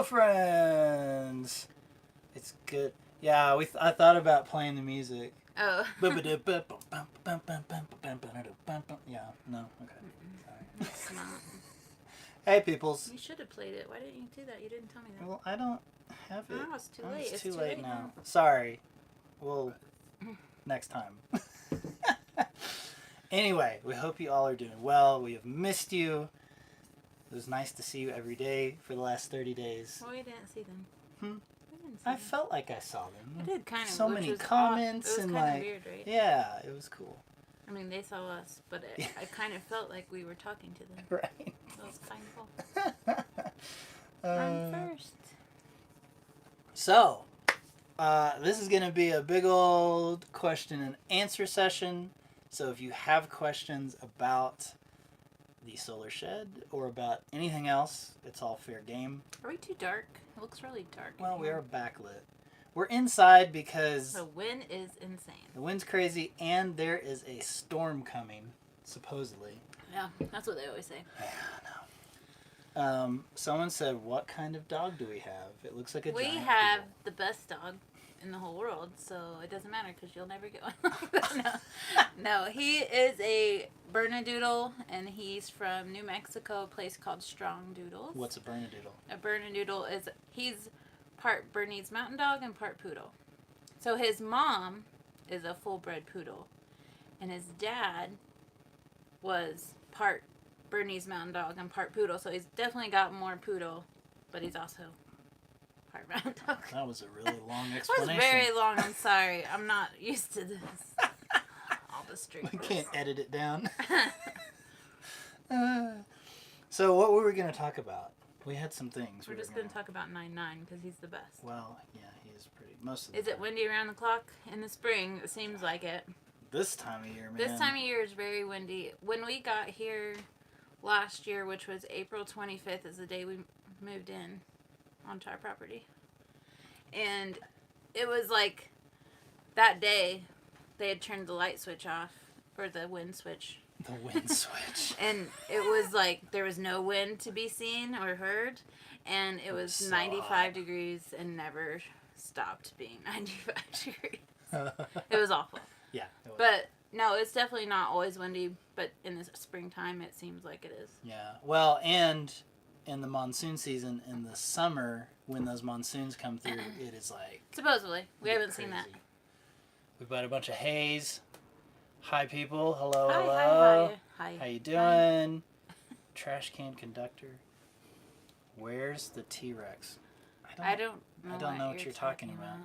Girlfriends. It's good. Yeah, I thought about playing the music. Oh. Yeah, no, okay. Sorry. It's not. Hey, peoples. You should have played it. Why didn't you do that? You didn't tell me that. Well, I don't have it. Oh, it's too late. It's too late now. Sorry. Well, next time. Anyway, we hope you all are doing well. We have missed you. It was nice to see you every day for the last 30 days. Well, we didn't see them. I felt like I saw them. I did kind of. So many comments it was and kind like, of weird, right? Yeah, it was cool. I mean, they saw us, but I kind of felt like we were talking to them. Right. So it was kind of cool. I'm first. So, this is going to be a big old question and answer session. So if you have questions about the solar shed or about anything else, it's all fair game. Are we too dark? It looks really dark. Well, we are backlit. We're inside because the wind is insane. The wind's crazy and there is a storm coming, supposedly. Yeah, that's what they always say. Yeah, I know. Someone said, what kind of dog do we have? It looks like a giant We have poodle. the best dog in the whole world, so it doesn't matter because you'll never get one like that. No, he is a Bernedoodle, and he's from New Mexico, a place called Strong Doodles. What's a Bernedoodle? A Bernedoodle he's part Bernese Mountain Dog and part Poodle. So his mom is a full-bred Poodle, and his dad was part Bernese Mountain Dog and part Poodle, so he's definitely got more Poodle, but he's also part Mountain Dog. That was a really long explanation. It was very long. I'm sorry. I'm not used to this. All the straight. We can't edit it down. So what were we going to talk about? We had some things. We're just going to talk about 9-9 because he's the best. Well, yeah, he is pretty. Most of the Is it windy around the clock in the spring? It seems like it. This time of year, man. This time of year is very windy. When we got here last year, which was April 25th, is the day we moved in onto our property. And it was like that day they had turned the light switch off, or the wind switch. The wind switch. And it was like there was no wind to be seen or heard, and it was so 95 hot. degrees and never stopped being 95 degrees. It was awful. Yeah. It was. But no, it's definitely not always windy, but in the springtime it seems like it is. Yeah. Well, and in the monsoon season, in the summer, when those monsoons come through, it is like... Supposedly. We haven't seen that. We've got a bunch of haze. Hi, people. Hello, Hi, hello. hi. How you doing? Trash can conductor. Where's the T-Rex? I don't know what you're talking about.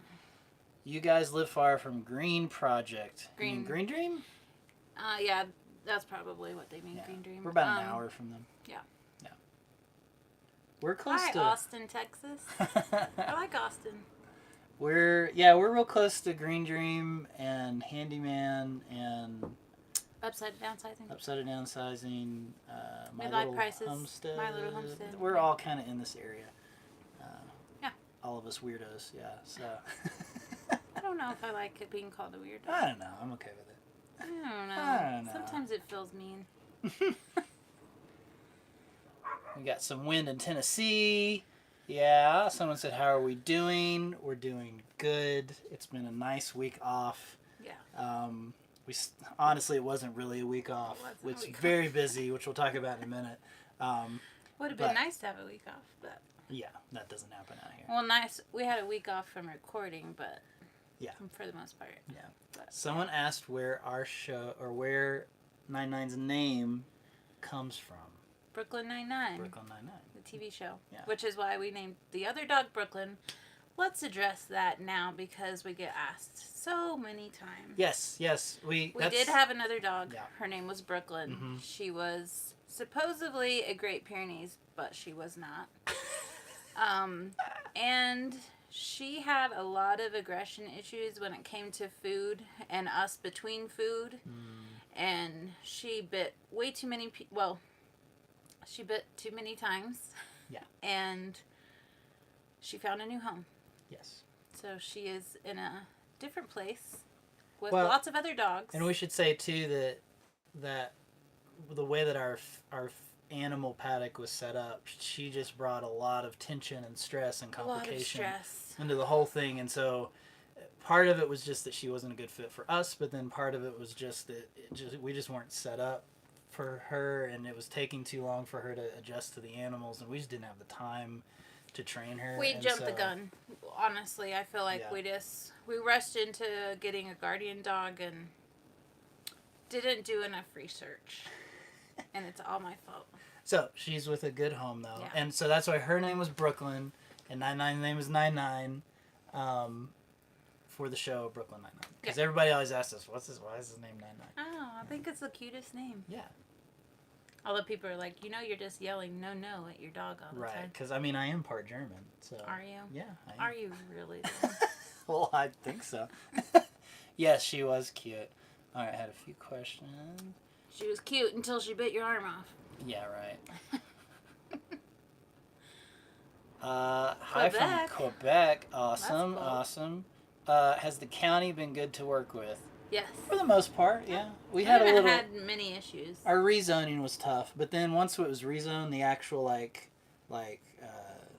You guys live far from Green Project. You mean Green Dream? Yeah, that's probably what they mean, Yeah. Green Dream. We're about an hour from them. Yeah. Yeah. We're close Hi, to... Austin, Texas. I like Austin. We're real close to Green Dream and Handyman and Upside downsizing. My Midlife Little Crisis, Homestead. My Little Homestead. We're all kind of in this area. Yeah. All of us weirdos. Yeah. So. I don't know if I like it being called a weirdo. I don't know. I'm okay with it. I don't know. Sometimes it feels mean. We got some wind in Tennessee. Yeah, someone said, how are we doing? We're doing good. It's been a nice week off. Yeah. Honestly, it wasn't really a week off. It's very busy, which we'll talk about in a minute. Would have been nice to have a week off, but... Yeah, that doesn't happen out here. Well, nice. We had a week off from recording, but... Yeah. For the most part. Yeah. But, someone asked where our show, or where 9-9's name comes from. Brooklyn Nine-Nine. Brooklyn Nine-Nine. The TV show. Yeah. Which is why we named the other dog Brooklyn. Let's address that now because we get asked so many times. Yes. We did have another dog. Yeah. Her name was Brooklyn. Mm-hmm. She was supposedly a Great Pyrenees, but she was not. And she had a lot of aggression issues when it came to food and us between food. And she bit way too many people. Well, she bit too many times. Yeah. And she found a new home. Yes. So she is in a different place with lots of other dogs. And we should say too that the way that our animal paddock was set up, she just brought a lot of tension and stress and complication into the whole thing. And so part of it was just that she wasn't a good fit for us, but then part of it was just that we just weren't set up for her, and it was taking too long for her to adjust to the animals, and we just didn't have the time to train her. We jumped the gun. Honestly, I feel like we rushed into getting a guardian dog and didn't do enough research. And it's all my fault. So she's with a good home though, yeah. And so that's why her name was Brooklyn, and 99's name was 99, for the show Brooklyn Nine-Nine. Because everybody always asks us, why is his name 99? Oh, I think it's the cutest name. Yeah. All the people are like, you're just yelling no at your dog all the time. Right, because I mean I am part German, so. Are you? Yeah. I am. Are you really? Well, I think so. Yes, she was cute. All right, I had a few questions. She was cute until she bit your arm off. Yeah, right. Hi from Quebec. Awesome, cool. Awesome. Has the county been good to work with? Yes. For the most part, yeah. We haven't had many issues. Our rezoning was tough, but then once it was rezoned, the actual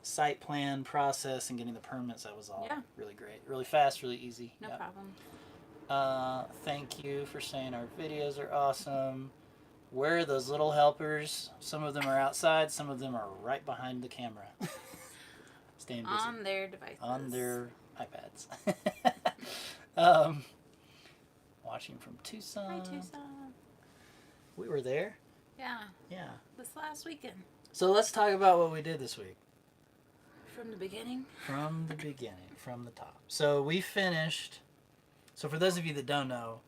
site plan process and getting the permits, that was all really great, really fast, really easy. No problem. Thank you for saying our videos are awesome. Where are those little helpers? Some of them are outside, some of them are right behind the camera. Staying busy. On their devices. On their iPads. Watching from Tucson. Hi, Tucson. We were there. Yeah. Yeah. This last weekend. So let's talk about what we did this week. From the beginning? From the beginning, from the top. So we finished. So for those of you that don't know,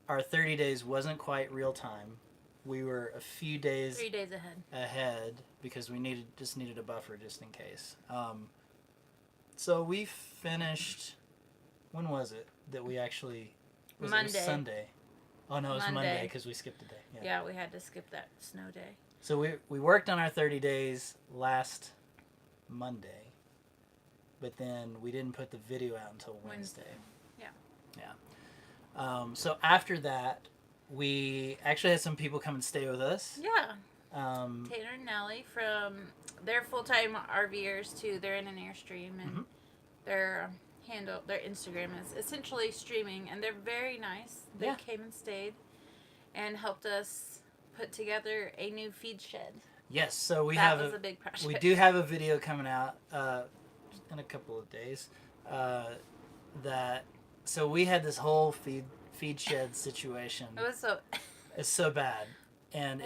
our 30 days wasn't quite real time. We were a few days 3 days ahead because we needed a buffer just in case. So we finished. When was it that we actually? Monday. It was Sunday. Oh no, it was Monday because we skipped a day. Yeah, we had to skip that snow day. So we worked on our 30 days last Monday, but then we didn't put the video out until Wednesday. Yeah. So after that, we actually had some people come and stay with us. Yeah. Taylor and Nellie they're full-time RVers too. They're in an Airstream, and their Instagram is essentially streaming, and they're very nice. They came and stayed and helped us put together a new feed shed. Yes, so that was a big project. We do have a video coming out in a couple of days. So we had this whole feed shed situation. It's so bad, and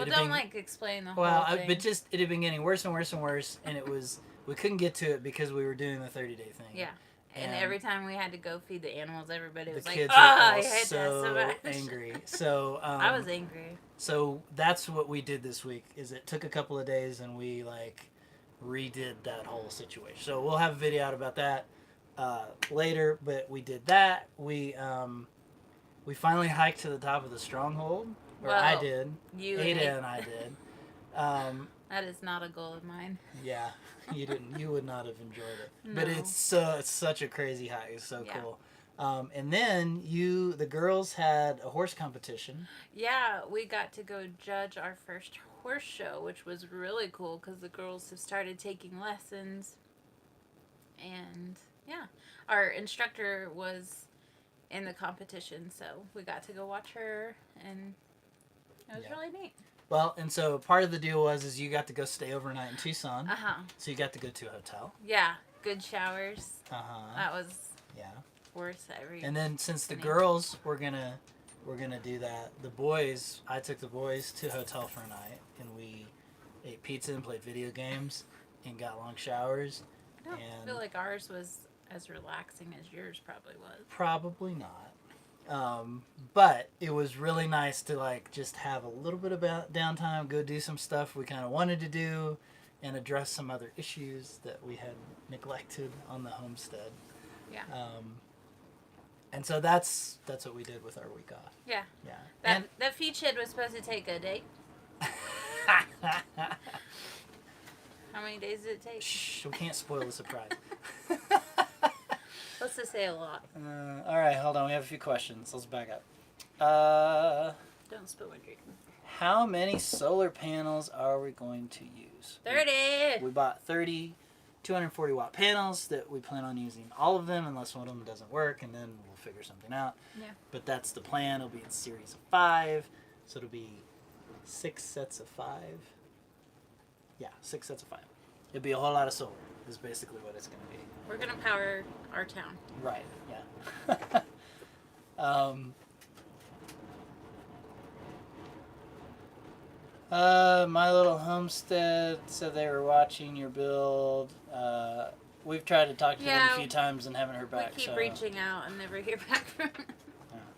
explain the whole thing. But just it had been getting worse and worse and worse, and we couldn't get to it because we were doing the 30-day thing. Yeah. And every time we had to go feed the animals, everybody was like, kids I were hate so that so much. angry. So I was angry. So that's what we did this week. Is it took a couple of days and we redid that whole situation. So we'll have a video out about that later. But we did that. We finally hiked to the top of the stronghold. Or I did. Ada and I did. That is not a goal of mine. Yeah, you didn't. You would not have enjoyed it. No. But it's such a crazy hike. It's so cool. And then the girls had a horse competition. Yeah, we got to go judge our first horse show, which was really cool because the girls have started taking lessons. And our instructor was in the competition, so we got to go watch her, and it was really neat. Well, and so part of the deal was you got to go stay overnight in Tucson. So you got to go to a hotel. Yeah, good showers. That was worth every. And then since the girls were gonna do that, I took the boys to a hotel for a night, and we ate pizza and played video games and got long showers. I don't feel like ours was as relaxing as yours probably was. Probably not. But it was really nice to just have a little bit of downtime, go do some stuff we kind of wanted to do, and address some other issues that we had neglected on the homestead. Yeah. And so that's what we did with our week off. Yeah. Yeah. That feed shed was supposed to take a day. How many days did it take? Shh, we can't spoil the surprise. Let's just say a lot. All right, hold on. We have a few questions. Let's back up. Don't spill my drink. How many solar panels are we going to use? 30. We bought 30 240 watt panels that we plan on using all of them unless one of them doesn't work, and then we'll figure something out. Yeah. But that's the plan. It'll be in series of 5. So it'll be 6 sets of 5. Yeah, 6 sets of 5. It'll be a whole lot of solar is basically what it's going to be. We're going to power our town. Right, yeah. My Little Homestead said they were watching your build. We've tried to talk to them a few times and haven't heard back. We keep reaching out and never hear back from them.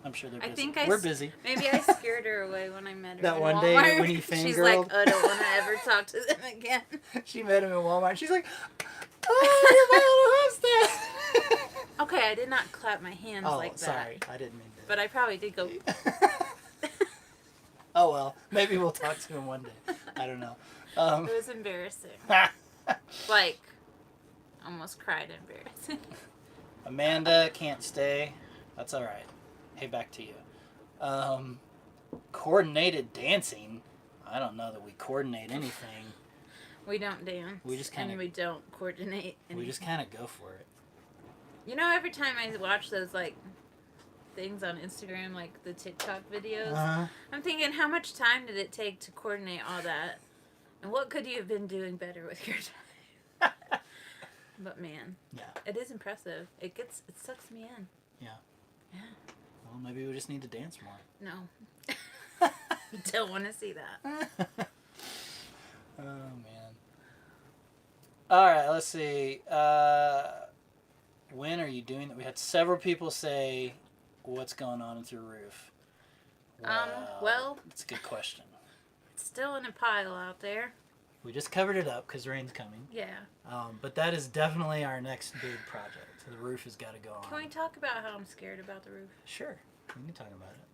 I'm sure they're busy. I think we're busy. Maybe I scared her away when I met her. That in one Walmart. day when you fangirled. She's like, I don't want to ever talk to them again. She met him in Walmart. She's like, oh, you're My Little Homestead. Okay, I did not clap my hands like that. Sorry. I didn't mean to. But I probably did go. Oh, well. Maybe we'll talk to him one day. I don't know. It was embarrassing. Like, almost cried embarrassing. Amanda can't stay. That's all right. Hey, back to you. Coordinated dancing. I don't know that we coordinate anything. We don't dance. We just kind of. We don't coordinate anything. We just kind of go for it. You know, every time I watch those, like, things on Instagram, like the TikTok videos, I'm thinking, how much time did it take to coordinate all that? And what could you have been doing better with your time? But man, yeah, it is impressive. It sucks me in. Yeah. Yeah. Well, maybe we just need to dance more. No. Don't want to see that. Oh man. All right, let's see. When are you doing that? We had several people say, "What's going on with your roof?" Well, it's a good question. It's still in a pile out there. We just covered it up because rain's coming. Yeah. But that is definitely our next big project. The roof has got to go on. Can we talk about how I'm scared about the roof? Sure. We can talk about it.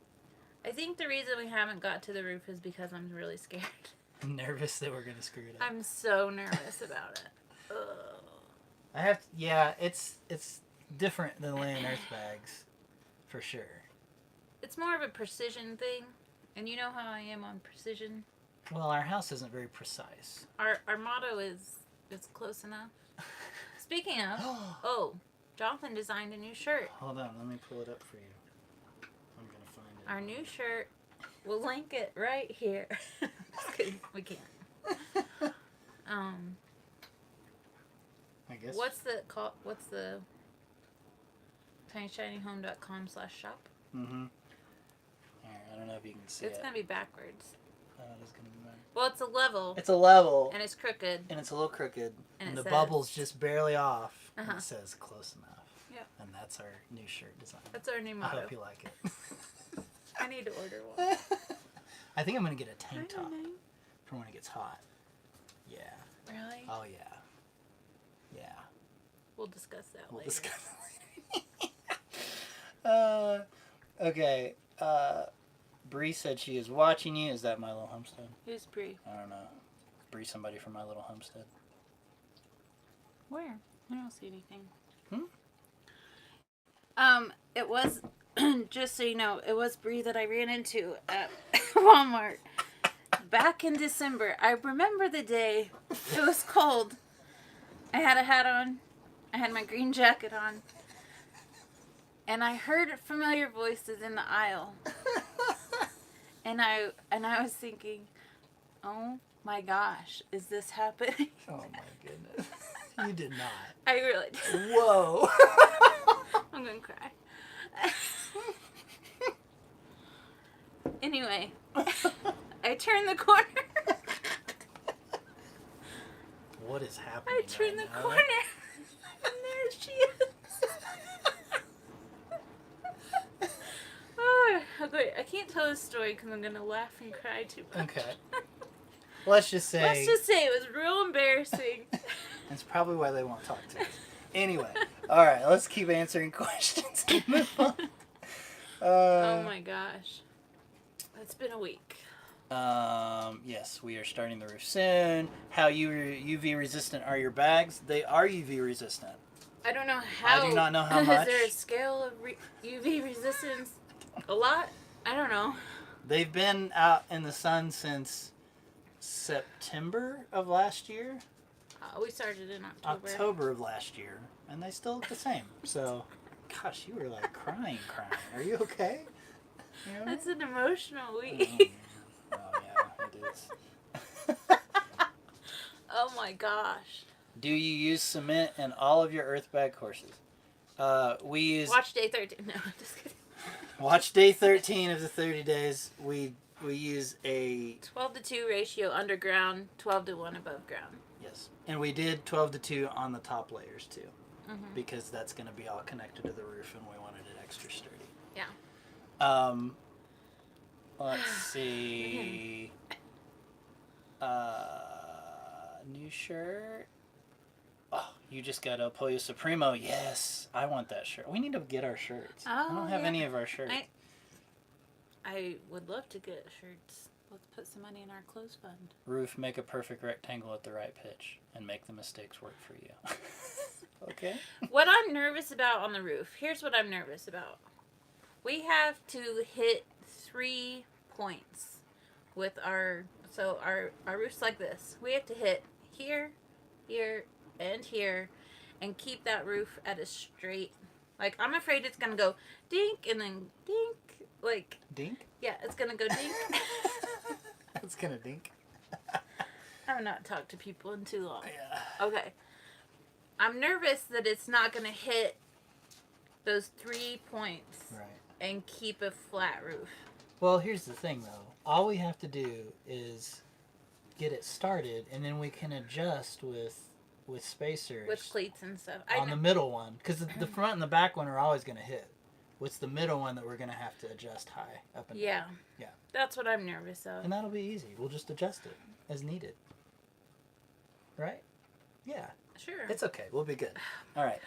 I think the reason we haven't got to the roof is because I'm really scared. Nervous that we're going to screw it up. I'm so nervous about it. Ugh. I have to, yeah, it's different than laying earth bags, for sure. It's more of a precision thing, and you know how I am on precision. Well, our house isn't very precise. Our motto is close enough. Speaking of, Jonathan designed a new shirt. Hold on, let me pull it up for you. I'm gonna find it. Our new shirt. We'll link it right here. Just kidding, we can't. I guess. What's the tinyshinyhome.com/shop? Mm-hmm. Alright, I don't know if you can see it. It's gonna be backwards. It is gonna be backwards. Well, it's a level. It's a level. And it's crooked. And it's a little crooked. And the says, bubble's just barely off. Uh-huh. And it says close enough. Yep. And that's our new shirt design. That's our new motto. I hope you like it. I need to order one. I think I'm gonna get a tank top for when it gets hot. Yeah. Really? Oh yeah. Yeah. We'll discuss that later. We'll discuss that later. Okay. Bree said she is watching you. Is that My Little Homestead? Who's Bree? I don't know. Bree, somebody from My Little Homestead. Where? I don't see anything. It was, just so you know, it was Bree that I ran into at Walmart back in December. I remember the day. It was cold. I had a hat on. I had my green jacket on. And I heard familiar voices in the aisle. And I was thinking, oh my gosh, is this happening? Oh my goodness. You did not. I really did. Whoa. I'm gonna cry. Anyway, I turned the corner. What is happening? I turned right the now? corner. And there she is. Oh, okay, I can't tell this story because I'm gonna laugh and cry too much. Okay. Let's just say it was real embarrassing. that's probably why they won't talk to us. Anyway, all right, let's keep answering questions and move on. Oh my gosh. It's been a week. Yes, we are starting the roof soon. How UV resistant are your bags? They are UV resistant. I don't know how. I do not know how much. Is there a scale of UV resistance? A lot? I don't know. They've been out in the sun since September of last year. We started in October. October of last year, and they still look the same. So, gosh, you were like crying. Are you okay? You know? That's an emotional Oh, week. yeah, it is. Oh my gosh. Do you use cement in all of your earth bag courses? We use... Watch day 13. No, just kidding. Watch day 13 of the 30 days. We use a... 12 to 2 ratio underground, 12 to 1 above ground. Yes. And we did 12 to 2 on the top layers too. Mm-hmm. Because that's going to be all connected to the roof and we wanted it extra sturdy. Yeah. Let's see. New shirt. Oh, you just got El Pollo Supremo. Yes, I want that shirt. We need to get our shirts. I don't have any of our shirts. I would love to get shirts. Let's put some money in our clothes fund. Roof, make a perfect rectangle at the right pitch and make the mistakes work for you. Okay? What I'm nervous about on the roof, here's what I'm nervous about. We have to hit 3 points with our roof's like this. We have to hit here, here, and here, and keep that roof at a straight. Like, I'm afraid it's gonna go dink and then dink. Like, dink? Yeah, it's gonna go dink. It's gonna dink. I've not talked to people in too long. Yeah. Okay. I'm nervous that it's not gonna hit those 3 points. Right. And keep a flat roof. Well, here's the thing, though. All we have to do is get it started, and then we can adjust with spacers. With cleats and stuff. On the middle one. Because the front and the back one are always going to hit. What's the middle one that we're going to have to adjust high up and down? Yeah. That's what I'm nervous of. And that'll be easy. We'll just adjust it as needed. Right? Yeah. Sure. It's okay. We'll be good. All right.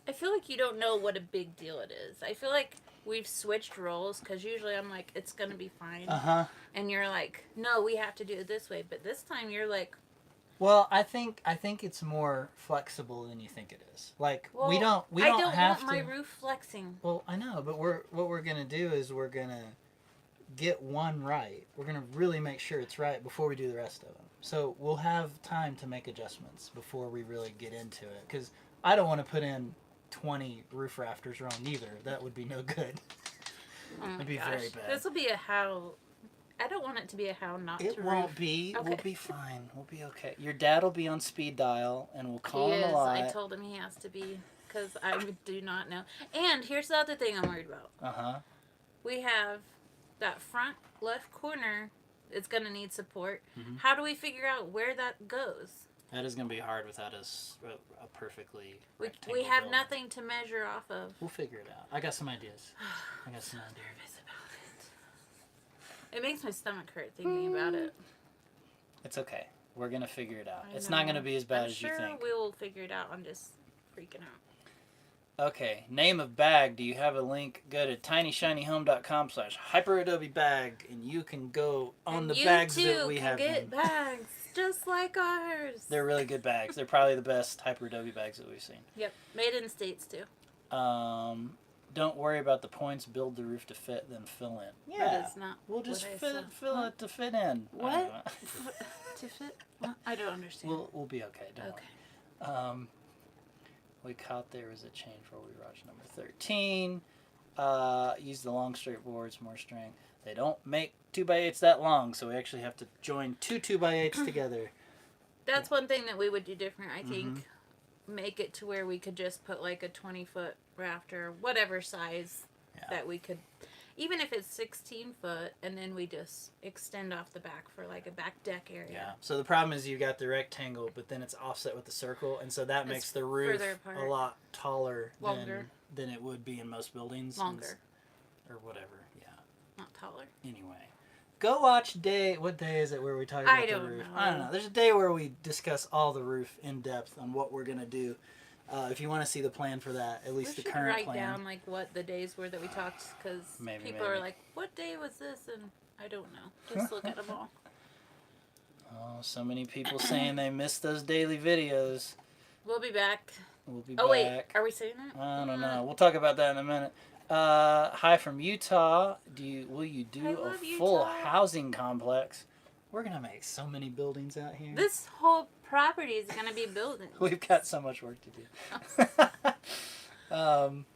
I feel like you don't know what a big deal it is. I feel like we've switched roles because usually I'm like, it's going to be fine. Uh-huh. And you're like, no, we have to do it this way. But this time you're like... Well, I think it's more flexible than you think it is. Like, well, we don't have to... I don't want my roof flexing. Well, I know, but what we're going to do is we're going to get one right. We're going to really make sure it's right before we do the rest of them. So we'll have time to make adjustments before we really get into it. Because I don't want to put in 20 roof rafters wrong either. That would be no good. It'd be very bad. This will be a how. I don't want it to be a how not to. It won't be. Okay. We'll be fine. We'll be okay. Your dad will be on speed dial, and we'll call him a lot. I told him he has to be, because I do not know. And here's the other thing I'm worried about. Uh-huh. We have that front left corner. It's going to need support. Mm-hmm. How do we figure out where that goes? That is going to be hard without a perfectly we have building. Nothing to measure off of. We'll figure it out. I got some ideas. I'm so nervous about it. It makes my stomach hurt thinking about it. It's okay. We're going to figure it out. It's not going to be as bad as you think. I'm sure we will figure it out. I'm just freaking out. Okay. Name of bag. Do you have a link? Go to tinyshinyhome.com/hyperadobe bag, and you can go on the bags that we have. You too can get bags just like ours. They're really good bags. They're probably the best hyperadobe bags that we've seen. Yep. Made in the States too. Don't worry about the points. Build the roof to fit, then fill in. Yeah. That is not we'll just fill it to fit in. What? To fit? I don't understand. We'll be okay. Don't worry. We caught there was a change for garage number 13. Use the long straight boards, more strength. They don't make 2x8s that long, so we actually have to join two 2x8s together. That's one thing that we would do different, I think. Mm-hmm. Make it to where we could just put like a 20-foot rafter, whatever size that we could, even if it's 16 foot, and then we just extend off the back for like a back deck area. Yeah. So the problem is you got the rectangle, but then it's offset with the circle, and so that makes the roof a lot taller than it would be in most buildings. Longer. Or whatever. Yeah. Not taller. Anyway. Go watch what day is it where we talk about the roof? I don't know. There's a day where we discuss all the roof in depth on what we're going to do. If you want to see the plan for that, at least the current plan. We should write down like what the days were that we talked, because people are like, what day was this? And I don't know. Just look at them all. Oh, so many people saying they missed those daily videos. We'll be back. We'll be back. Oh, wait. Are we saying that? I don't know. We'll talk about that in a minute. Hi from Utah. Will you I do a love full Utah. housing complex? We're gonna make so many buildings out here. This whole property is gonna be buildings. We've got so much work to do.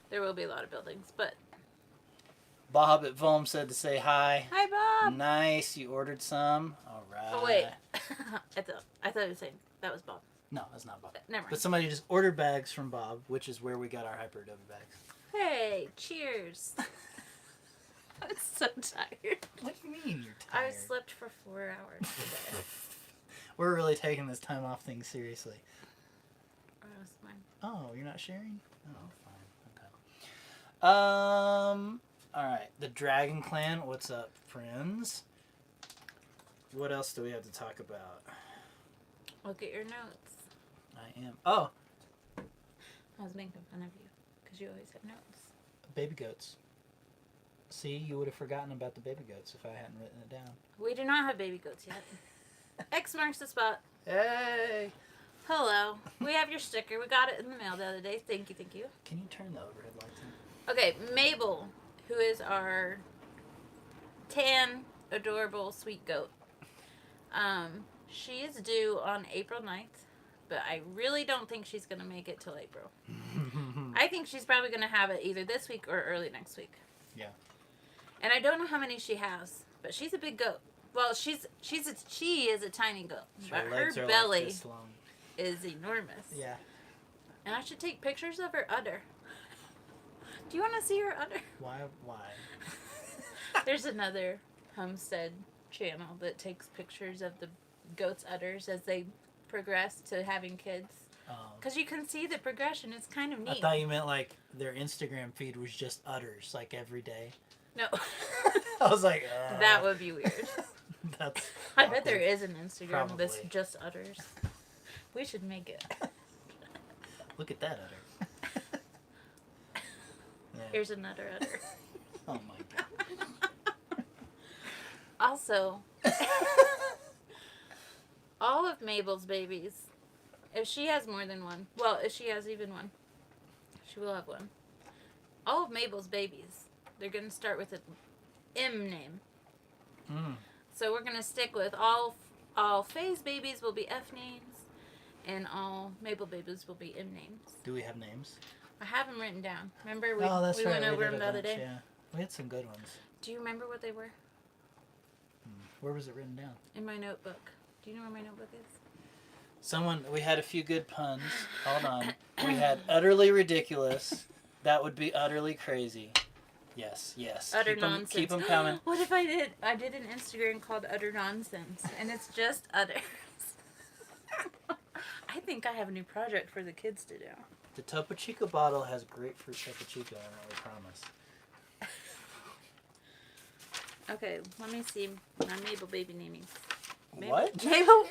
There will be a lot of buildings, but Bob at Volm said to say hi. hi, Bob. Nice, you ordered some. All right. Oh wait, I thought you were saying that was Bob. No, that's not Bob. Never mind. But somebody just ordered bags from Bob, which is where we got our hyperadobe bags. Hey, cheers. I'm so tired. What do you mean you're I tired? slept for 4 hours today. We're really taking this time off thing seriously. Oh, that's mine. Oh, you're not sharing? Oh, fine. Okay. All right. The Dragon Clan. What's up, friends? What else do we have to talk about? Look at your notes. I am. Oh, I was making fun of you because you always have notes. baby goats. See, you would have forgotten about the baby goats if I hadn't written it down. We do not have baby goats yet. X marks the spot. Hey! Hello. We have your sticker. We got it in the mail the other day. Thank you, thank you. Can you turn the overhead lights on? Okay, Mabel, who is our tan, adorable, sweet goat. She is due on April 9th, but I really don't think she's going to make it till April. I think she's probably going to have it either this week or early next week. Yeah. And I don't know how many she has, but she's a big goat. Well, she is a tiny goat, but her legs are belly like this long. is enormous. Yeah. And I should take pictures of her udder. Do you want to see her udder? Why? There's another homestead channel that takes pictures of the goats' udders as they progress to having kids. Because you can see the progression. It's kind of neat. I thought you meant like their Instagram feed was just udders, like every day. No. I was like, that would be weird. That's. I bet there is an Instagram that's Probably. just udders. We should make it. Look at that udder. Yeah. Here's another udder. Oh my god. Also, all of Mabel's babies, if she has more than one, well, if she has even one, she will have one. All of Mabel's babies, they're going to start with an M name. Mm. So we're going to stick with all Faye's babies will be F names, and all Mabel babies will be M names. Do we have names? I have them written down. Remember we That's right. went We over did them a the other bunch, day? Yeah. We had some good ones. Do you remember what they were? Where was it written down? In my notebook. Do you know where my notebook is? We had a few good puns. Hold on. We had utterly ridiculous. That would be utterly crazy. Yes. Utter Keep 'em- nonsense. Keep them coming. What if I did an Instagram called Utter Nonsense, and it's just utters. I think I have a new project for the kids to do. The Topo Chico bottle has grapefruit Topo Chico in it, we promise. Okay, let me see my Mabel baby naming. What? Mabel.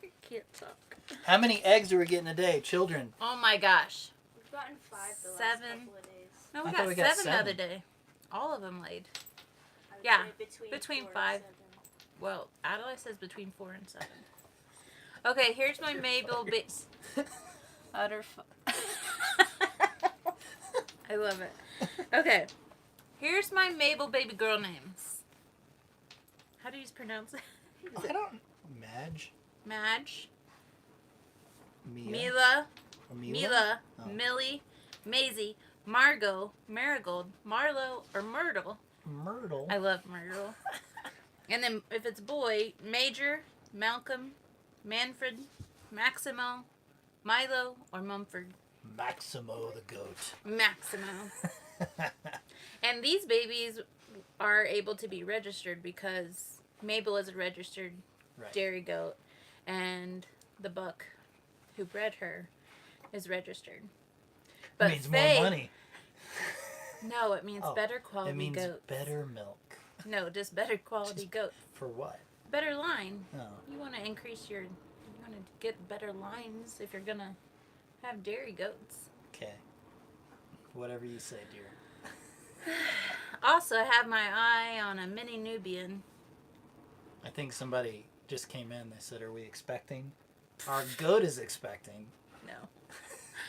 I can't talk. How many eggs are we getting a day, children? Oh my gosh. We've gotten 5 the last 7. couple of days. No, I we thought got we got 7 the other 7. day. All of them laid. I would Yeah, say between 4 and 5. 7. Well, Adelaide says between 4 and 7. Okay, here's my Mabel utter. I love it. Okay, here's my Mabel baby girl names. How do you pronounce it? I don't. Madge? Madge, Mia? Mila, Or Mila, Oh. Millie, Maisie, Margot, Marigold, Marlo, or Myrtle. Myrtle. I love Myrtle. And then if it's boy, Major, Malcolm, Manfred, Maximo, Milo, or Mumford. Maximo the goat. Maximo. And these babies are able to be registered because Mabel is a registered Right. dairy goat, and the buck who bred her is registered. But means Faye, more money. No, it means Oh, better quality It means goats. better milk. No, just better quality Just- goats. For what? Better line. Oh. You want to increase your. You want to get better lines if you're gonna have dairy goats. Okay. Whatever you say, dear. Also, I have my eye on a mini Nubian. I think somebody just came in. They said, "Are we expecting?" Our goat is expecting. No.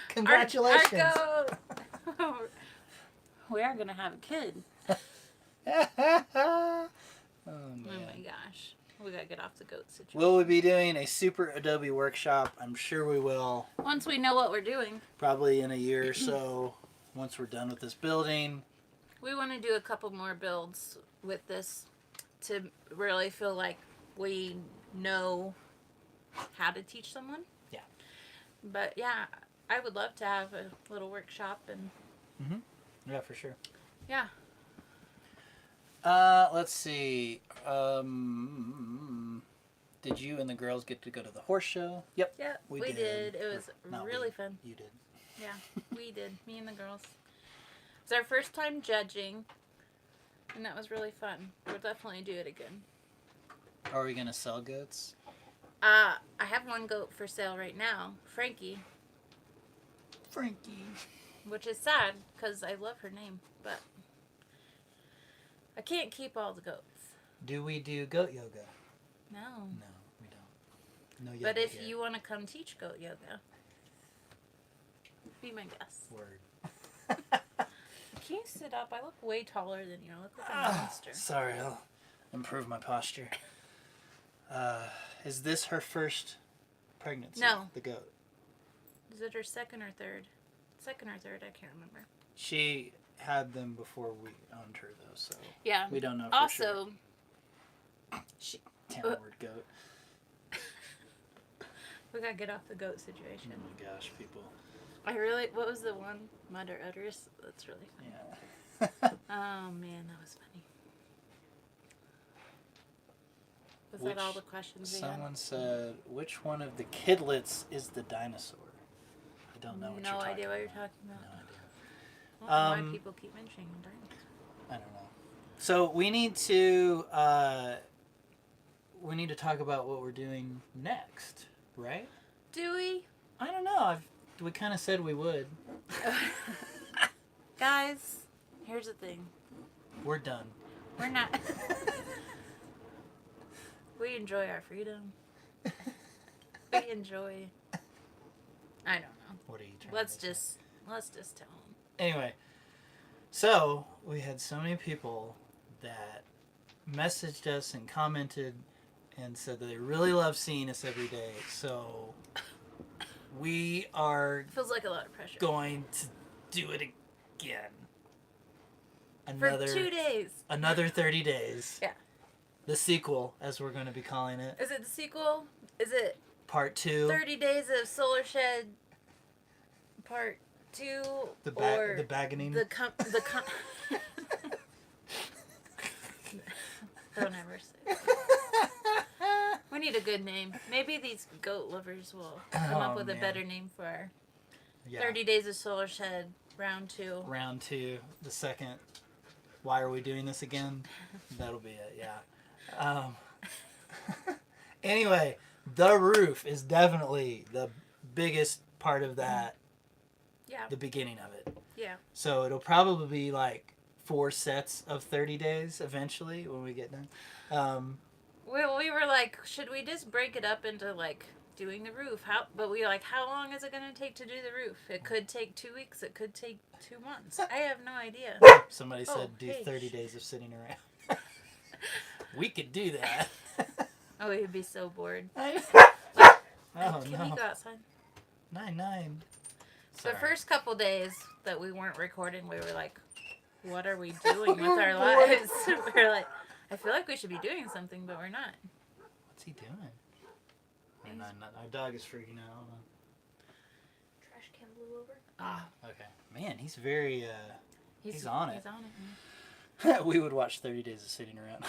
Congratulations. Our goat. We are gonna have a kid. Oh, Oh man. my gosh. We gotta get off the goat situation. Will we be doing a super Adobe workshop? I'm sure we will. Once we know what we're doing. Probably in a year or so, once we're done with this building. We want to do a couple more builds with this to really feel like we know how to teach someone. Yeah. But yeah, I would love to have a little workshop and Yeah, for sure. yeah. Let's see. Did you and the girls get to go to the horse show? Yep. Yeah, We we did. did. It was Not really we. fun. You did. Yeah, we did. Me and the girls. It was our first time judging, and that was really fun. We'll definitely do it again. Are we gonna sell goats? I have one goat for sale right now, Frankie, Frankie. which is sad because I love her name, but I can't keep all the goats. Do we do goat yoga? No. No, we don't. No yoga. But if here. you want to come teach goat yoga, be my guest. Word. Can you sit up? I look way taller than you. I look like a Ah, monster. sorry, I'll improve my posture. Is this her first pregnancy? No. The goat. Is it her second or third? Second or third, I can't remember. She had them before we owned her, though, so Yeah. we don't know for Also, sure. Downward goat. we gotta get off the goat Oh situation. my gosh, people. What was the one? Mud or udders? That's really funny. Yeah. Oh man, that was funny. Was that all the questions we had? Someone said, which one of the kidlets is the dinosaur? I don't know what you're No talking idea what you're about. talking about. No idea. I don't know why people keep mentioning dinosaurs. I don't know. So we need to talk about what we're doing next, right? Do we? I don't know. We kind of said we would. Guys, here's the thing. We're done. We're not. We enjoy our freedom. We enjoy. I don't know. What are you trying Let's to say? just tell them. Anyway, so we had so many people that messaged us and commented and said that they really love seeing us every day. So we are Feels like a lot of pressure. going to do it again. For 2 days. Another 30 days. Yeah. The sequel, as we're going to be calling it. Is it the sequel? Is it Part 2. 30 Days of Solar Shed Part 2 or The bagganing. Don't ever say that. We need a good name. Maybe these goat lovers will come up with a better name for our 30 Days of Solar Shed Round 2. Round 2, the second. Why are we doing this again? That'll be it, yeah. Anyway, the roof is definitely the biggest part of that. Yeah. The beginning of it. Yeah. So it'll probably be like 4 sets of 30 days eventually when we get done. We were like, should we just break it up into like doing the roof? How long is it going to take to do the roof? It could take 2 weeks. It could take 2 months. I have no idea. Somebody said do hey, 30 days of sitting around. We could do that. Oh, you'd be so bored. Oh, Can we no. go outside? 9. The first couple days that we weren't recording, we were like, what are we doing with our lives? We were like, I feel like we should be doing something, but we're not. What's he doing? Our dog is freaking out. Trash can blew over. Ah, okay. Man, he's very, he's on it. He's on it. We would watch 30 Days of Sitting Around.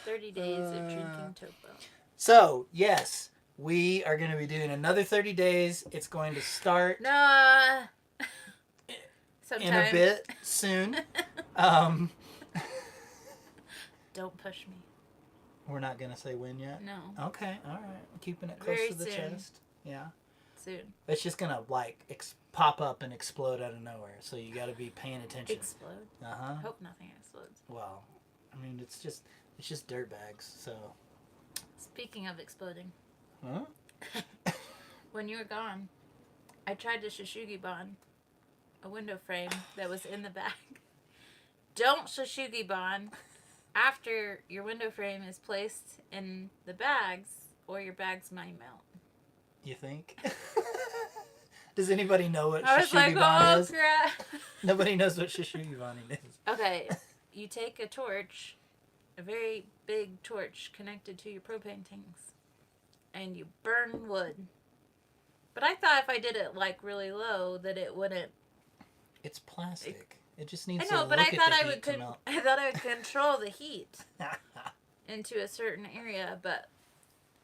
30 days of drinking topo. So, yes, we are going to be doing another 30 days. It's going to start No. in a bit soon. Don't push me. We're not going to say when yet? No. Okay, all right. Keeping it close Very to the soon. chest. Yeah. Soon. It's just going to, pop up and explode out of nowhere. So you got to be paying attention. Explode. Uh-huh. Hope nothing explodes. Well, I mean, it's just dirt bags, so. Speaking of exploding, Huh? when you were gone, I tried to Shishugi Bon a window frame that was in the bag. Don't shushugi bond after your window frame is placed in the bags, or your bags might melt. You think? Does anybody know what I was like, Shishugibani oh is? crap. Nobody knows what Shishugibani is. Okay, you take a torch, a very big torch connected to your propane tanks, and you burn wood. But I thought if I did it like really low that it wouldn't. It's plastic. It just needs I know, to but look I at thought the I heat would to melt. I thought I would control the heat into a certain area, but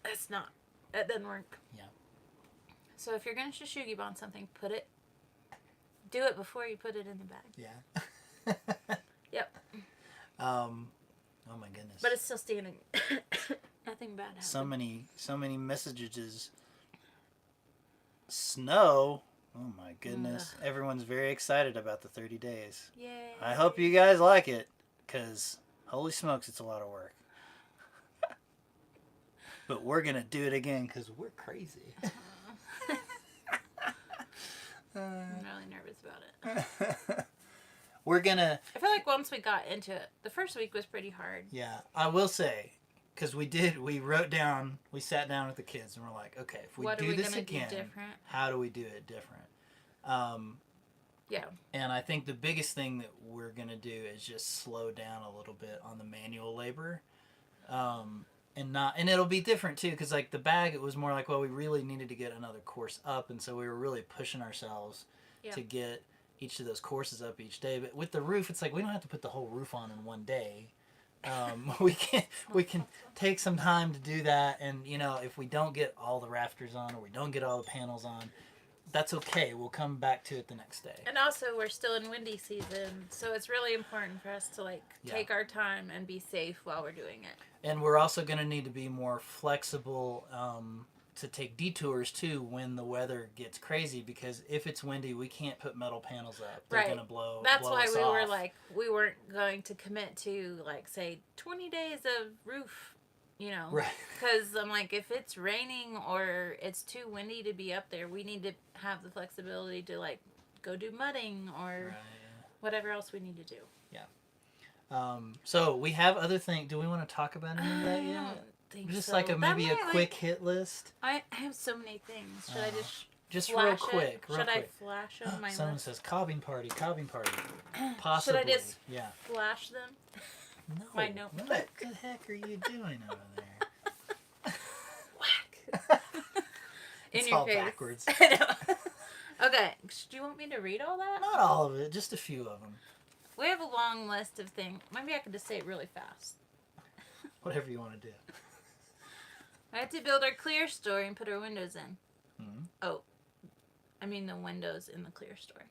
that's not. That doesn't work. Yeah. So if you're gonna shushugi bond something, do it before you put it in the bag. Yeah. Yep. Oh my goodness. But it's still standing. Nothing bad happened. So many messages. Snow. Oh my goodness. Ugh. Everyone's very excited about the 30 days. Yay. I hope you guys like it, because holy smokes, it's a lot of work. But we're going to do it again because we're crazy. I'm really nervous about it. We're going to... I feel like once we got into it, the first week was pretty hard. Yeah, I will say, because we sat down with the kids and we're like, okay, if we do this again, how do we do it different? Yeah. And I think the biggest thing that we're going to do is just slow down a little bit on the manual labor. And it'll be different too, because like the bag, it was more like, well, we really needed to get another course up, and so we were really pushing ourselves to get each of those courses up each day. But with the roof, it's like we don't have to put the whole roof on in one day. We can take some time to do that, and if we don't get all the rafters on or we don't get all the panels on, that's okay. We'll come back to it the next day. And also, we're still in windy season, so it's really important for us to take our time and be safe while we're doing it. And we're also going to need to be more flexible to take detours too when the weather gets crazy, because if it's windy, we can't put metal panels up. They're going to blow. That's blow why us we off. were like, we weren't going to commit to say 20 days of roof. Right. Because I'm like, if it's raining or it's too windy to be up there, we need to have the flexibility to go do mudding or whatever else we need to do. Yeah. So we have other things. Do we want to talk about any of that yet? I don't think Just so. maybe a quick hit list. I have so many things. Should I just flash real quick? it? Should I flash them? My Someone list? says cobbing party. Possibly. Should I just flash them? No. My notebook. What the heck are you doing over there? Whack. It's your all face. backwards. I know. Okay. Do you want me to read all that? Not all of it, just a few of them. We have a long list of things. Maybe I could just say it really fast. Whatever you want to do. I had to build our clear story and put our windows in. Mm-hmm. Oh, I mean the windows in the clear story.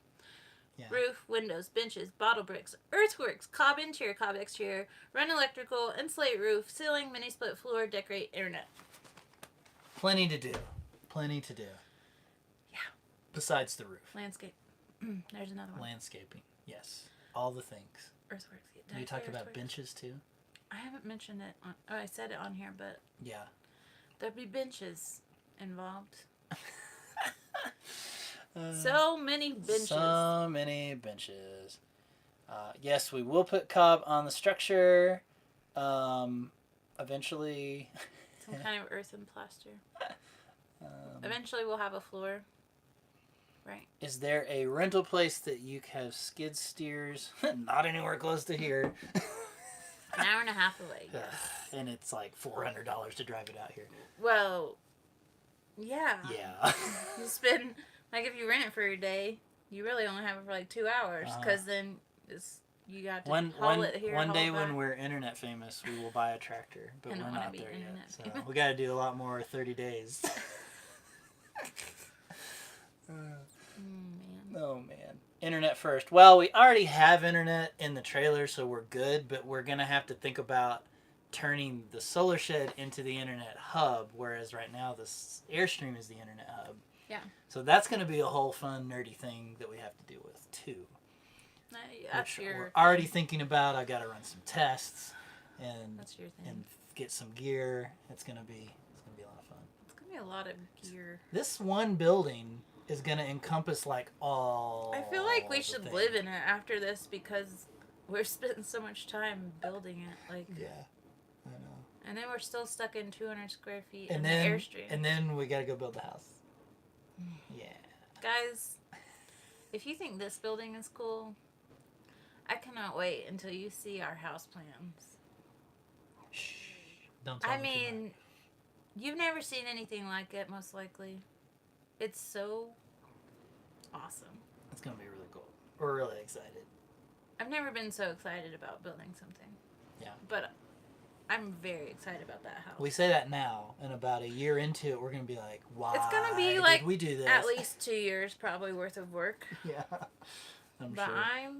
Yeah. Roof, windows, benches, bottle bricks, earthworks, cob interior, cob exterior, run electrical, insulate roof, ceiling, mini split floor, decorate, internet. Plenty to do. Yeah. Besides the roof. Landscape. There's another one. Landscaping. Yes. All the things. Earthworks. You talked about benches too? I haven't mentioned it. I said it on here, but Yeah. there'd be benches involved. So many benches. So many benches. Yes, we will put cob on the structure. Eventually. Some kind of earth and plaster. Eventually we'll have a floor. Right. Is there a rental place that you have skid steers? Not anywhere close to here. An hour and a half away. Yes. And it's like $400 to drive it out here. Well, yeah. Yeah. You spend, if you rent it for a day, you really only have it for 2 hours, because then you got to haul it here. One day when we're internet famous, we will buy a tractor, but we're not there yet. So we got to do a lot more 30 days. Oh man. Internet first. Well, we already have internet in the trailer, so we're good, but we're going to have to think about turning the solar shed into the internet hub, whereas right now the Airstream is the internet hub. Yeah. So that's going to be a whole fun, nerdy thing that we have to deal with too. That's which your we're already thinking about. I got to run some tests and that's your thing. And get some gear. It's going to be a lot of fun. It's going to be a lot of gear. This one building is going to encompass like all. I feel like we the should things. live in it after this because we're spending so much time building it. Like, Yeah, I know. and then we're still stuck in 200 square feet And in then, the Airstream. and then we got to go build the house. Yeah. Guys, if you think this building is cool, I cannot wait until you see our house plans. Shh. Don't tell I me too much. mean, you've never seen anything like it, most likely. It's so awesome. It's going to be really cool. We're really excited. I've never been so excited about building something. Yeah. But I'm very excited about that house. We say that now, and about a year into it, we're going to be like, why It's gonna be did like we do this? at least 2 years probably worth of work. Yeah. I'm But sure. I'm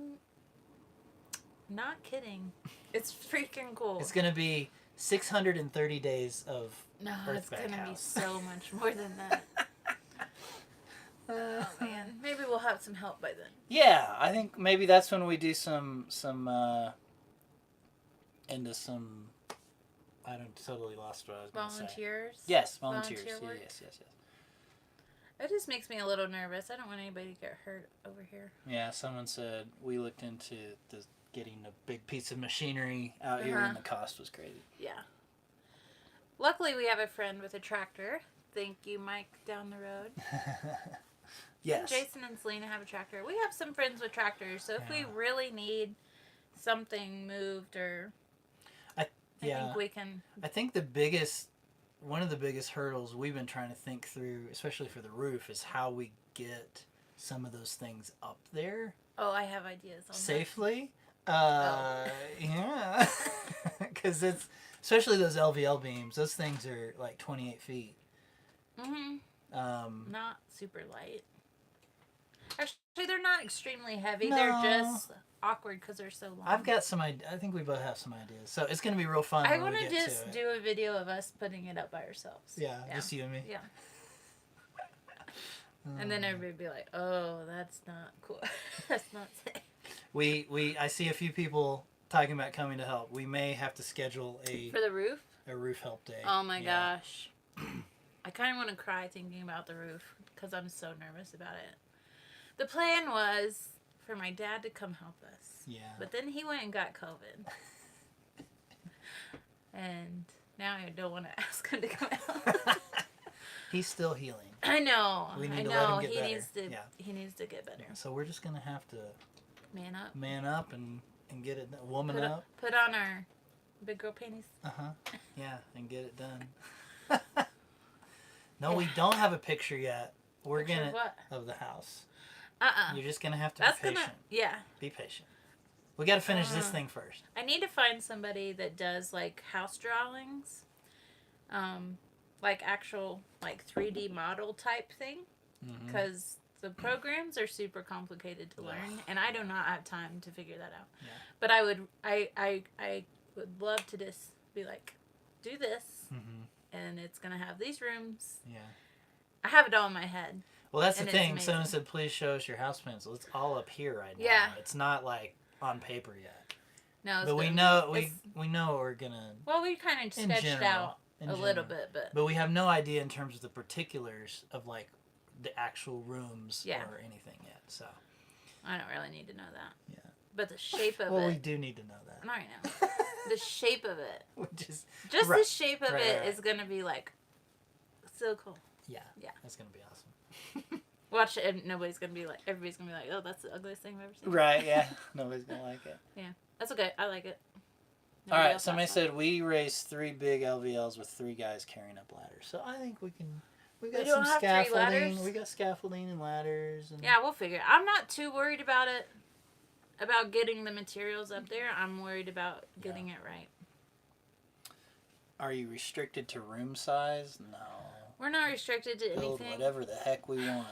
not kidding. It's freaking cool. It's going to be 630 days of No, it's Earthback gonna be house. so much more than that. Oh man, maybe we'll have some help by then. Yeah, I think maybe that's when we do some into some. I don't totally lost what I was going to say. Volunteers. Yes, volunteers. Volunteer work? Yes. It just makes me a little nervous. I don't want anybody to get hurt over here. Yeah, someone said we looked into getting a big piece of machinery out here, Uh-huh. and the cost was crazy. Yeah. Luckily, we have a friend with a tractor. Thank you, Mike, down the road. Yes. Jason and Selena have a tractor. We have some friends with tractors, so if we Yeah. really need something moved or I think we can. I think one of the biggest hurdles we've been trying to think through, especially for the roof, is how we get some of those things up there Oh, I have ideas on safely. Oh. Yeah, because it's especially those LVL beams. Those things are like 28 feet. that. Mm-hmm. Not super light. Actually, they're not extremely heavy. No. They're just awkward because they're so long. I've got some. I think we both have some ideas. So it's gonna be real fun. I when want we to get just to it. do a video of us putting it up by ourselves. Yeah, just you and me. Yeah. And then everybody would be like, "Oh, that's not cool. That's not safe." I see a few people talking about coming to help. We may have to schedule For the roof? a roof help day. Oh my Yeah. gosh. I kind of want to cry thinking about the roof because I'm so nervous about it. The plan was for my dad to come help us. Yeah. But then he went and got COVID. And now I don't want to ask him to come out. He's still healing. I know. We need I to know. let him get he better. needs to. Yeah. He needs to get better. So we're just gonna have to Man up. man up and get it done. Woman Put, up. put on our big girl panties. Yeah, and get it done. No, we don't have a picture yet. We're Picture gonna of what? of the house. Uh-uh. You're just gonna have to That's be patient. gonna. Yeah. Be patient. We got to finish this Uh. thing first. I need to find somebody that does like house drawings, like actual like 3D model type thing, Mhm. because the programs are super complicated to learn, and I do not have time to figure that out. Yeah. But I would love to just be like, do this, Mhm. and it's gonna have these rooms. Yeah. I have it all in my head. Well, that's And the it's thing. Someone amazing. said, "Please show us your house plans." Well, it's all up here right now. Yeah. It's not like on paper yet. No, it's But we good. know It's- we know we're gonna Well, we kind of in sketched general, out in a little general. bit, but But we have no idea in terms of the particulars of like the actual rooms Yeah. or anything yet. So I don't really need to know that. Yeah. But the shape of well, it. we do need to know that. Not right now. The shape of it. We just Just the Right. shape of Right, it right, is gonna be like so cool. yeah, Yeah. that's gonna be awesome. Watch it, and nobody's gonna be like, everybody's gonna be like, oh, that's the ugliest thing I've ever seen. Right? Yeah. Nobody's gonna like it. That's okay. I like it. All Nobody right. else Somebody has one. said we raised 3 big LVLs with 3 guys carrying up ladders. So I think we can. We got We some don't have 3 scaffolding. ladders? We got scaffolding and ladders. And Yeah, we'll figure it. I'm not too worried about it, about getting the materials up there. I'm worried about getting it right. Are you restricted to room size? No. We're not restricted to Build anything. whatever the heck we want.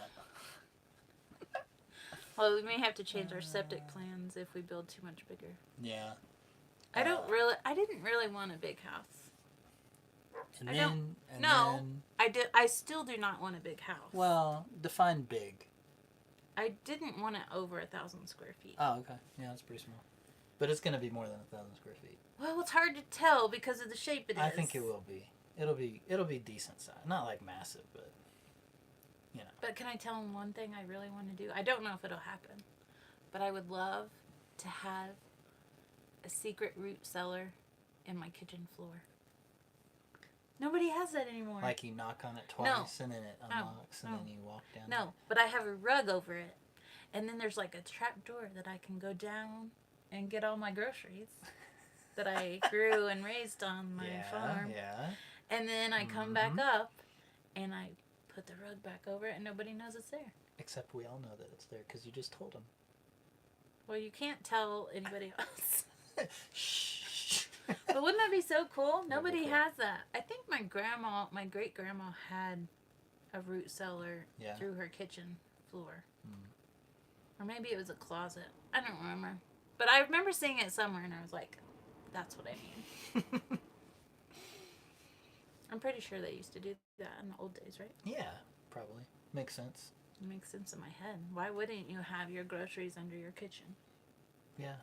Well, we may have to change our septic plans if we build too much bigger. Yeah. I didn't really want a big house. And I then, don't- and no. then, I still do not want a big house. well, define big. I didn't want it over 1,000 square feet. Oh, okay. Yeah, that's pretty small. But it's going to be more than 1,000 square feet. Well, it's hard to tell because of the shape it is. I think it will be. It'll be decent size. Not like massive, but you know. But can I tell him one thing I really want to do? I don't know if it'll happen, but I would love to have a secret root cellar in my kitchen floor. Nobody has that anymore. Like you knock on it twice and then it unlocks and then you walk down. No, but I have a rug over it. And then there's like a trap door that I can go down and get all my groceries that I grew and raised on my farm. Yeah. And then I come back up and I put the rug back over it and nobody knows it's there. Except we all know that it's there because you just told them. Well, you can't tell anybody else. Shh. But wouldn't that be so cool? Nobody cool. has that. I think my great grandma had a root cellar through her kitchen floor. Or maybe it was a closet. I don't remember. But I remember seeing it somewhere and I was like, that's what I need. I'm pretty sure they used to do that in the old days, right? Yeah, probably. Makes sense. It makes sense in my head. Why wouldn't you have your groceries under your kitchen? Yeah,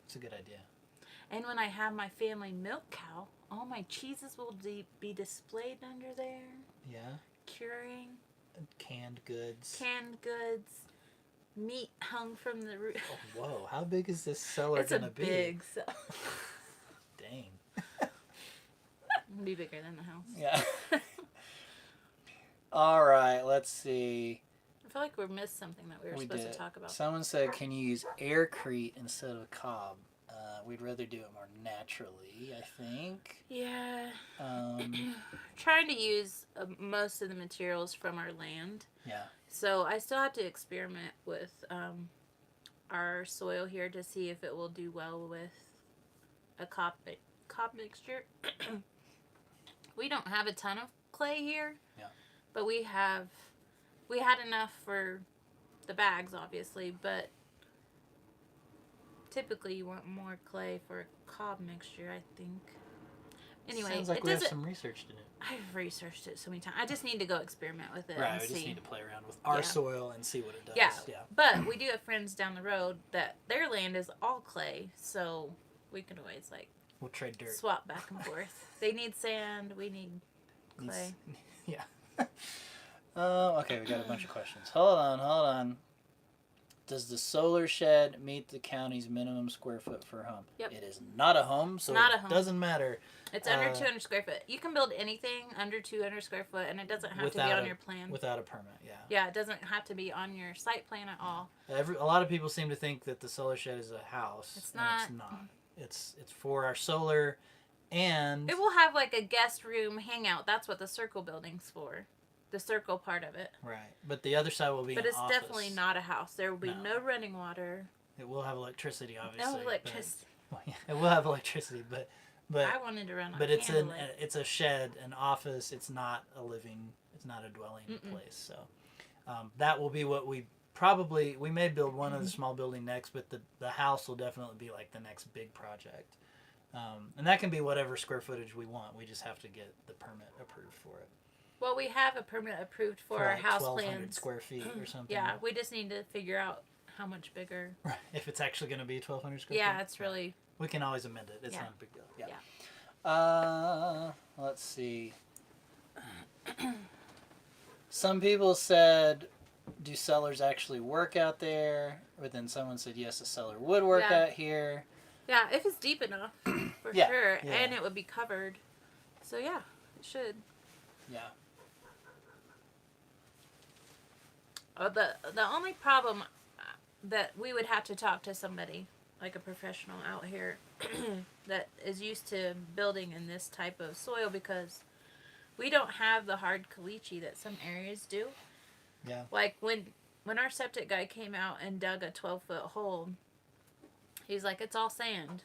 it's a good idea. And when I have my family milk cow, all my cheeses will be displayed under there. Yeah. Curing. Canned goods. Meat hung from the roof. Oh, whoa, how big is this cellar It's gonna be? a big cellar. Dang. It'll be bigger than the house. Yeah. All right, let's see. I feel like we missed something that we were supposed to talk about. Someone said, can you use aircrete instead of cob? We'd rather do it more naturally, I think. Yeah. Um, Trying to use most of the materials from our land. yeah. So I still have to experiment with our soil here to see if it will do well with a cob mixture. We don't have a ton of clay here. Yeah. But we had enough for the bags, obviously, but typically you want more clay for a cob mixture, I think. Anyway, sounds like we have some research to do. I've researched it so many times. I just need to go experiment with it Right, and we see. just need to play around with our soil and see what it does. Yeah. But we do have friends down the road that their land is all clay, so we can always we'll trade dirt. swap back and forth. They need sand, we need clay. Yeah. Okay, we got a bunch of questions. Hold on. Does the solar shed meet the county's minimum square foot for Hump? Yep. It is not a home, so it doesn't matter. It's under 200 square foot. You can build anything under 200 square foot, and it doesn't have to be on your plan. Without a permit, yeah. Yeah, it doesn't have to be on your site plan at all. A lot of people seem to think that the solar shed is a house. It's and not. It's not. It's for our solar, and it will have a guest room hangout. That's what the circle building's for. The circle part of it. Right, but the other side will be. But an it's office. definitely not a house. There will be no running water. It will have electricity, obviously. No electricity. It will have electricity, but I wanted to run on. But it's a shed, an office. It's not a dwelling place. So that will be what we may build one of the small building next, but the house will definitely be the next big project. And that can be whatever square footage we want. We just have to get the permit approved for it. Well, we have a permit approved for our house 1,200 plans. square feet or something. Yeah, we just need to figure out how much bigger. If it's actually going to be 1,200 square feet. Yeah, it's really. We can always amend it. It's not a big deal. Yeah. Let's see. Some people said, do sellers actually work out there? But then someone said, yes, a seller would work out here. Yeah, if it's deep enough, for sure. Yeah. And it would be covered. So, yeah, it should. Yeah. The only problem that we would have to talk to somebody, like a professional out here, that is used to building in this type of soil, because we don't have the hard caliche that some areas do. Yeah. Like when our septic guy came out and dug a 12-foot hole, he's like, it's all sand.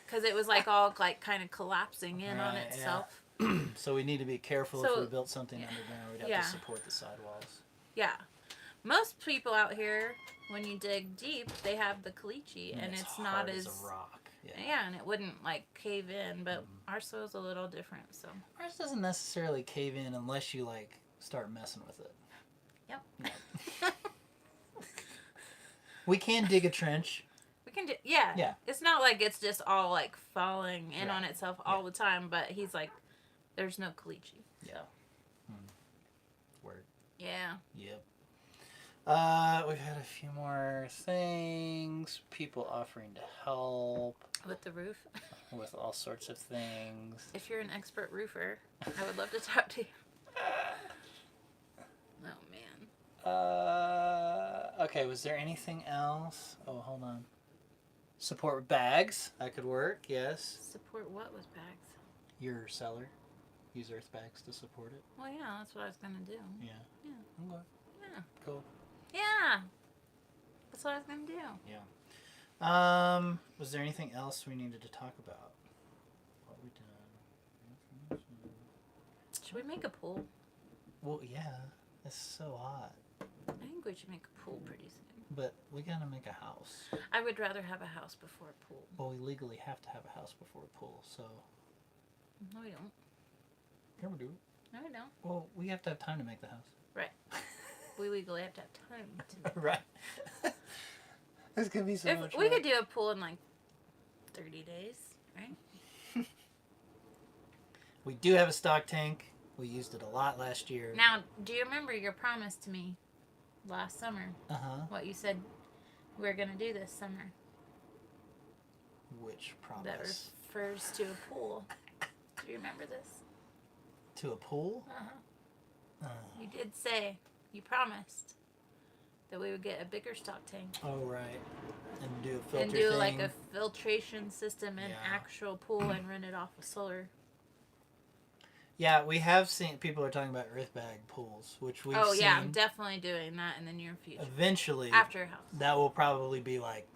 Because it was all kind of collapsing in on itself. Yeah. So we need to be careful if we built something underground. We'd have to support the sidewalls. Yeah. Most people out here, when you dig deep, they have the caliche, and it's not as a rock. Yeah, and it wouldn't cave in, but our soil's a little different. So ours doesn't necessarily cave in unless you start messing with it. Yep. We can dig a trench. We can do. Yeah. It's not it's just all falling in on itself all the time, but he's there's no caliche. Yeah. Word. Yeah. Yep. We've had a few more things. People offering to help With the roof. with all sorts of things. If you're an expert roofer, I would love to talk to you. Oh, man. Okay, was there anything else? Oh, hold on. Support with bags. That could work, yes. Support what with bags? Your seller. Use earth bags to support it. Well, yeah, that's what I was going to do. Yeah. Yeah. Okay. Yeah. Cool. Yeah. That's what I was going to do. Was there anything else we needed to talk about? What we done? Should we make a pool? Well, yeah. It's so hot. I think we should make a pool pretty soon. But we gotta make a house. I would rather have a house before a pool. Well, we legally have to have a house before a pool, so. No, we don't. Here we do. No, we don't. Well, we have to have time to make the house. Right. We legally have to have time to. Right. This could be so much We fun. could do a pool in like 30 days, right? We do have a stock tank. We used it a lot last year. Now, do you remember your promise to me last summer? Uh-huh. What you said we were going to do this summer? Which promise? That refers to a pool. Do you remember this? To a pool? Uh-huh. You did say, you promised that we would get a bigger stock tank. Oh, right. And do a filter And do thing. like a filtration system and Yeah. actual pool and run it off of solar. Yeah, we have seen people are talking about earth bag pools, which we've seen. Yeah, I'm definitely doing that in the near future. Eventually, After a house. that will probably be like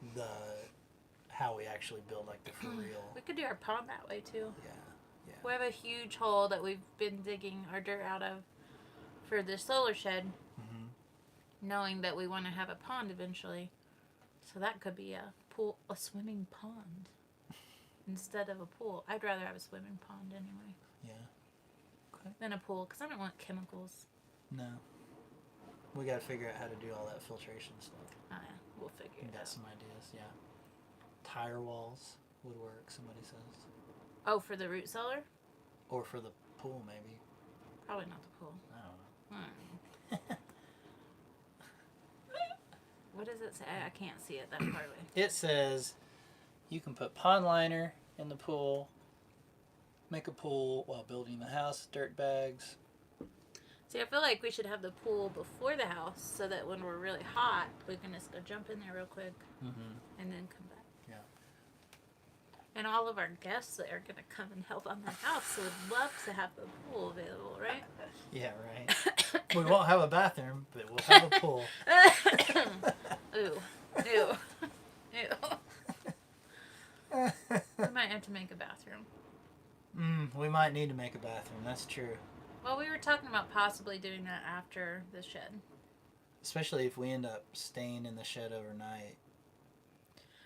how we actually build like the for real. We could do our pond that way too. Yeah. We have a huge hole that we've been digging our dirt out of for the solar shed, knowing that we want to have a pond eventually. So that could be a pool, a swimming pond instead of a pool. I'd rather have a swimming pond anyway. Yeah. Okay. Than a pool, because I don't want chemicals. No. We got to figure out how to do all that filtration stuff. Oh yeah, we'll figure We it got out. some ideas, yeah. Tire walls would work, somebody says. Oh, for the root cellar? Or for the pool, maybe. Probably not the pool. I don't know. What does it say? I can't see it that far away. It says you can put pond liner in the pool, make a pool while building the house, dirt bags. See, I feel like we should have the pool before the house so that when we're really hot, we can just go jump in there real quick and then come back. Yeah. And all of our guests that are going to come and help on the house would love to have the pool available, right? Yeah, right. We won't have a bathroom, but we'll have a pool. Ooh. Ew. Ew. We might have to make a bathroom. We might need to make a bathroom, that's true. Well, we were talking about possibly doing that after the shed. Especially if we end up staying in the shed overnight.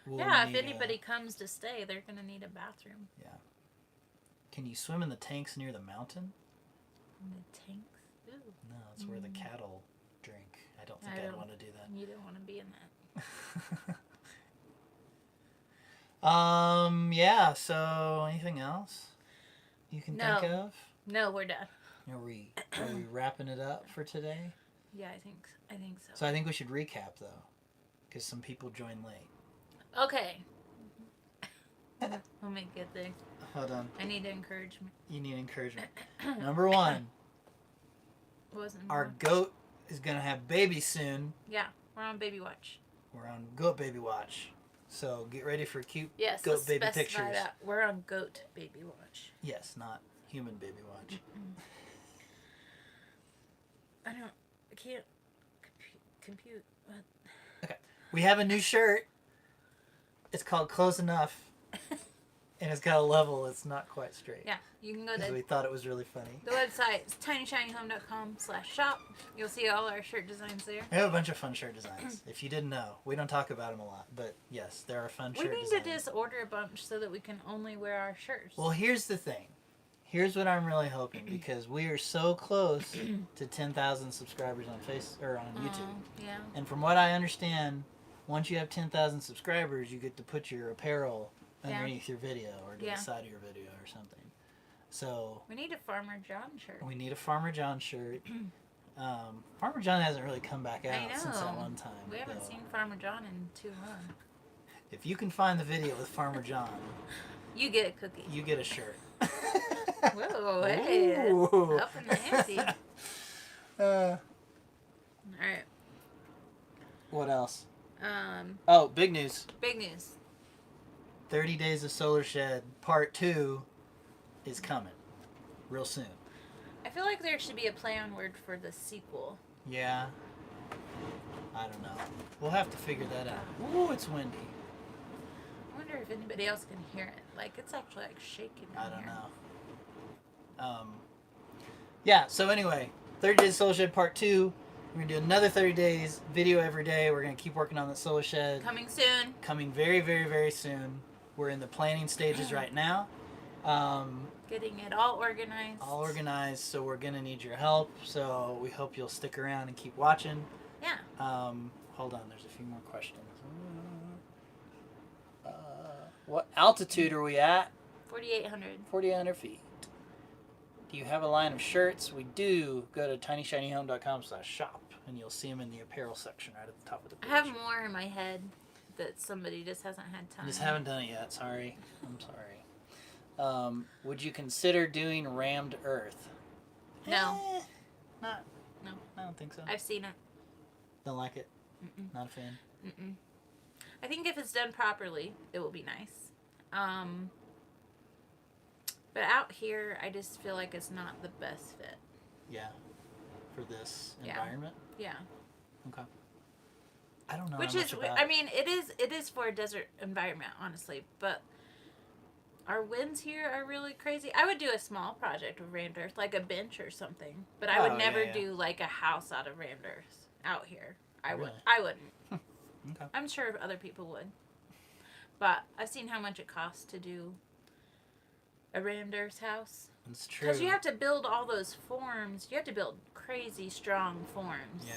We'll Yeah, if need anybody comes to stay, they're going to need a bathroom. Yeah. Can you swim in the tanks near the mountain? In the tanks? Ooh. No, it's where the cattle drink. I don't think I'd want to do that. You don't want to be in that. Yeah, so anything else you can No. think of? No, we're done. Are we wrapping it up for today? Yeah, I think so. So I think we should recap though, because some people joined late. Okay. We'll make good thing. Hold on. I need encouragement. You need encouragement. Number one, Wasn't our goat is going to have babies soon. Yeah, we're on baby watch. We're on goat baby watch. So get ready for cute Yes, goat let's baby specify pictures. that. We're on goat baby watch. Yes, not human baby watch. I can't compute. What? Okay. We have a new shirt. It's called Close Enough. And it's got a level that's not quite straight. Yeah, you can go Because to we thought it was really funny. the website. It's tinyshinyhome.com/shop. You'll see all our shirt designs there. We have a bunch of fun shirt designs. If you didn't know, we don't talk about them a lot, but yes, there are fun We shirt need designs. to just order a bunch so that we can only wear our shirts. Well, here's the thing. Here's what I'm really hoping, because we are so close to 10,000 subscribers on YouTube. Yeah. And from what I understand, once you have 10,000 subscribers, you get to put your apparel underneath your video or to the side of your video or something. So We need a Farmer John shirt. we need a Farmer John shirt. Farmer John hasn't really come back I out since that know. one time. We haven't though. seen Farmer John in too long. If you can find the video with Farmer John, You get a cookie. you get a shirt. Whoa, hey. Ooh. Up in the ante. Uh, Alright. what else? Um, Oh, big news. big news. 30 Days of Solar Shed Part 2 is coming real soon. I feel like there should be a play on word for the sequel. Yeah. I don't know. We'll have to figure that out. Ooh, it's windy. I wonder if anybody else can hear it. Like, it's actually like shaking in I don't here. know. Yeah, so anyway, 30 Days of Solar Shed Part 2. We're going to do another 30 days, video every day. We're going to keep working on the Solar Shed. Coming soon. Coming very, very, very soon. We're in the planning stages right now. Getting it all organized. All organized, so we're going to need your help. So we hope you'll stick around and keep watching. Yeah. Hold on, there's a few more questions. What altitude are we at? 4,800. 4,800 feet. Do you have a line of shirts? We do. Go to tinyshinyhome.com/shop and you'll see them in the apparel section right at the top of the I page. have more in my head that somebody just hasn't had time. Just haven't done it yet. Sorry. I'm sorry. Would you consider doing Rammed Earth? No. Not. No. I don't think so. I've seen it. Don't like it. Mm-mm. Not a fan. Mm-mm. I think if it's done properly, it will be nice. But out here, I just feel like it's not the best fit. Yeah. For this Yeah. environment. Yeah. Okay. I don't know. Which how is, much about I it. mean, it is for a desert environment, honestly. But our winds here are really crazy. I would do a small project with rammed earth, like a bench or something. But I would Oh, never yeah. do like a house out of rammed earth out here. I Really? wouldn't. Okay. I'm sure other people would. But I've seen how much it costs to do a rammed earth house. It's true. Because you have to build all those forms. You have to build crazy strong forms. Yeah.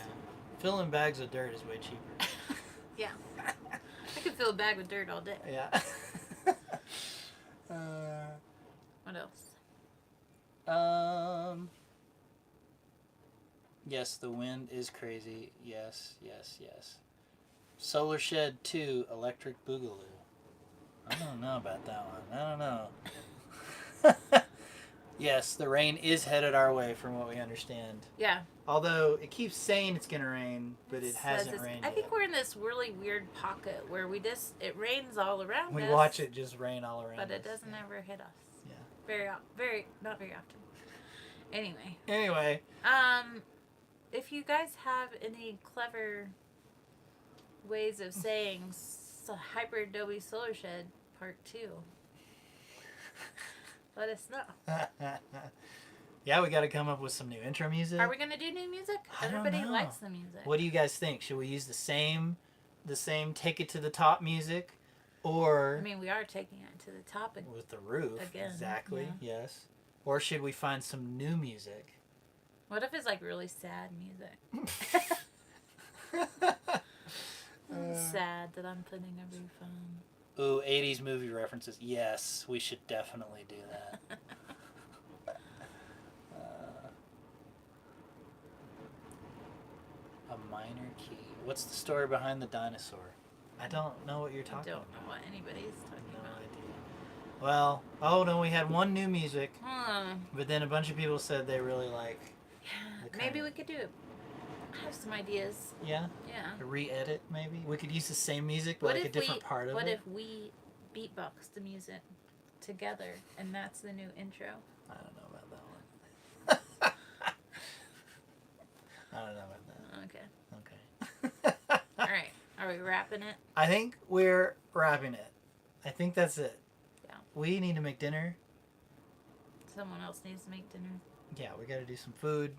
Filling bags of dirt is way cheaper. Yeah. I could fill a bag with dirt all day. Yeah. What else? Yes, the wind is crazy. Yes, yes, yes. Solar Shed 2 Electric Boogaloo. I don't know about that one. I don't know. Yes, the rain is headed our way from what we understand. Yeah. Although it keeps saying it's going to rain, but it says hasn't it's- rained I think yet. we're in this really weird pocket where it rains all around We us. watch it just rain all around But it us. doesn't ever hit us. Yeah. Not very often. Anyway. Anyway, If you guys have any clever ways of saying hyperadobe solar shed part 2, let us know. yeah, we got to come up with some new intro music. Are we gonna do new music? I don't Everybody know. likes the music. What do you guys think? Should we use the same take it to the top music, or I mean, we are taking it to the topic. with the roof? Again, Exactly. Yes. Or should we find some new music? What if it's like really sad music? I'm sad that I'm putting a roof on. Ooh, 80s movie references. Yes, we should definitely do that. A minor key. What's the story behind the dinosaur? I don't know what you're I talking don't about. know what anybody's talking No about. idea. Well, oh no, we had one new music, Hmm. but then a bunch of people said they really like, Yeah, The maybe kind- we could do it. I have some ideas. yeah, Yeah. a re-edit maybe. We could use the same music, but like a different part of what it. if we beatbox the music together and that's the new intro? I don't know about that one. I don't know about that. Okay. Okay. All right. Are we wrapping it? I think we're wrapping it. I think that's it. Yeah. We need to make dinner. Someone else needs to make dinner. Yeah, we got to do some food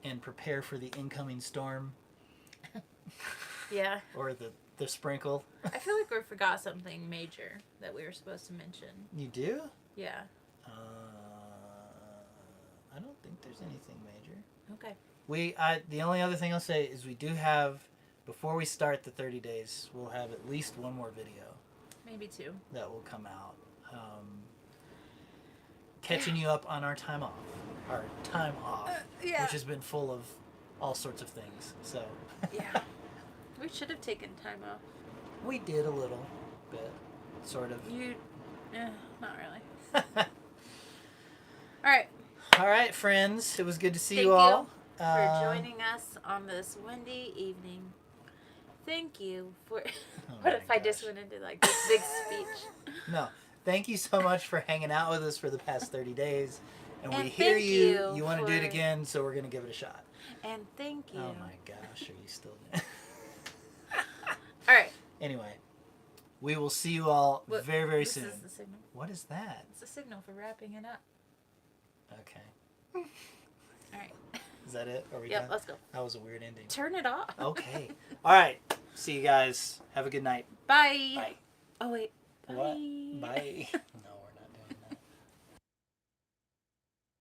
and prepare for the incoming storm Yeah. or the sprinkle. I feel like we forgot something major that we were supposed to mention. You do? Yeah. I don't think there's anything major. Okay. The only other thing I'll say is we do have, before we start the 30 days, we'll have at least one more video Maybe 2. that will come out. Catching you up on our time off. Which has been full of all sorts of things. So Yeah. We should have taken time off. we did a little bit, sort of. Not really. All right. All right, friends. It was good to see Thank you all. For joining us on this windy evening. Thank you for. Oh What my if I just gosh. went into like this big speech? No. Thank you so much for hanging out with us for the past 30 days. And we And hear thank you. you You want to do it for- again, so we're going to give it a shot. And thank you. Oh my gosh, are you still doing All right. Anyway, we will see you all What- very, very this soon. is the signal. What is that? It's a signal for wrapping it up. Okay. All right. Is that it? Are we Yep. done? Let's go. That was a weird ending. Turn it off. Okay. All right. See you guys. Have a good night. Bye. Bye. Oh wait. Bye. What? Bye.